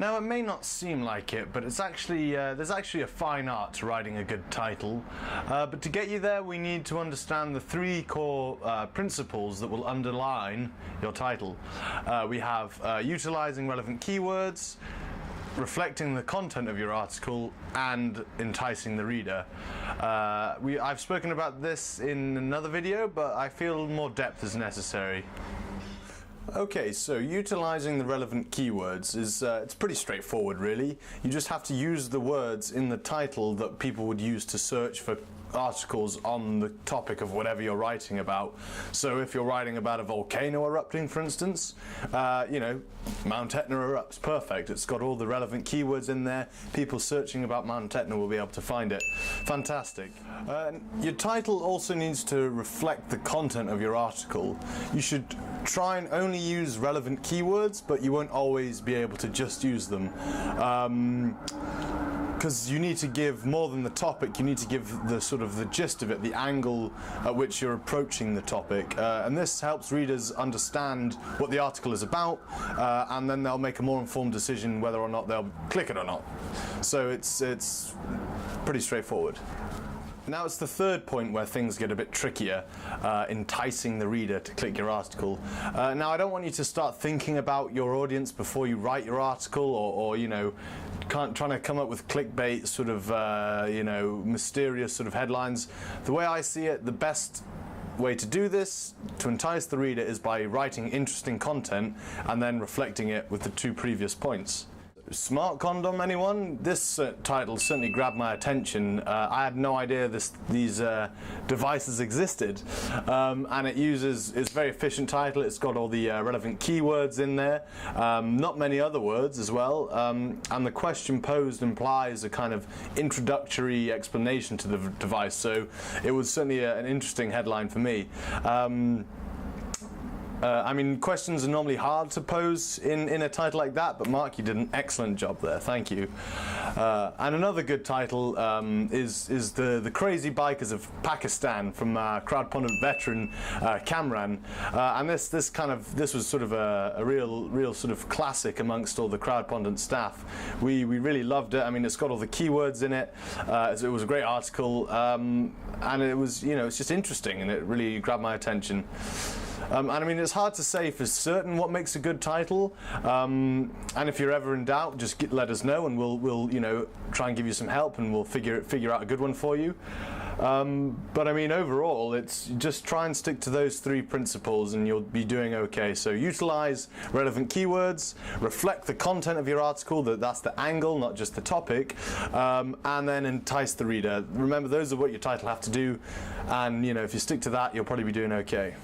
Now, it may not seem like it, but it's actually there's actually a fine art to writing a good title. But to get you there, we need to understand the three core principles that will underline your title. We have utilizing relevant keywords, reflecting the content of your article, and enticing the reader. I've spoken about this in another video, but I feel more depth is necessary. Okay, so utilizing the relevant keywords is it's pretty straightforward, really. You just have to use the words in the title that people would use to search for articles on the topic of whatever you're writing about. So if you're writing about a volcano erupting, for instance, you know, Mount Etna erupts, perfect. It's got all the relevant keywords in there. People searching about Mount Etna will be able to find it. Fantastic. Your title also needs to reflect the content of your article. You should try and only use relevant keywords, but you won't always be able to just use them. Because you need to give more than the topic, you need to give the sort of the gist of it, the angle at which you're approaching the topic. And this helps readers understand what the article is about, and then they'll make a more informed decision whether or not they'll click it or not. So it's pretty straightforward. Now it's the third point where things get a bit trickier, enticing the reader to click your article. Now I don't want you to start thinking about your audience before you write your article, or you know, trying to come up with clickbait sort of, you know, mysterious sort of headlines. The way I see it, the best way to do this, to entice the reader, is by writing interesting content and then reflecting it with the two previous points. Smart condom, anyone? This title certainly grabbed my attention. I had no idea these devices existed, and it's a very efficient title. It's got all the relevant keywords in there, not many other words as well, and the question posed implies a kind of introductory explanation to the device, so it was certainly an interesting headline for me. I mean, questions are normally hard to pose in a title like that, but Mark, you did an excellent job there. Thank you. And another good title is the Crazy Bikers of Pakistan from Crowdpondent veteran Kamran. And this was sort of a real sort of classic amongst all the Crowdpondent staff. We really loved it. I mean, it's got all the keywords in it. It was a great article, and it was, you know, it's just interesting, and it really grabbed my attention. And I mean, it's hard to say for certain what makes a good title, and if you're ever in doubt, just let us know, and we'll you know, try and give you some help, and we'll figure out a good one for you. But I mean, overall, it's just try and stick to those three principles and you'll be doing okay. So utilize relevant keywords, reflect the content of your article, that's the angle, not just the topic, and then entice the reader. Remember, those are what your title have to do, and you know, if you stick to that, you'll probably be doing okay.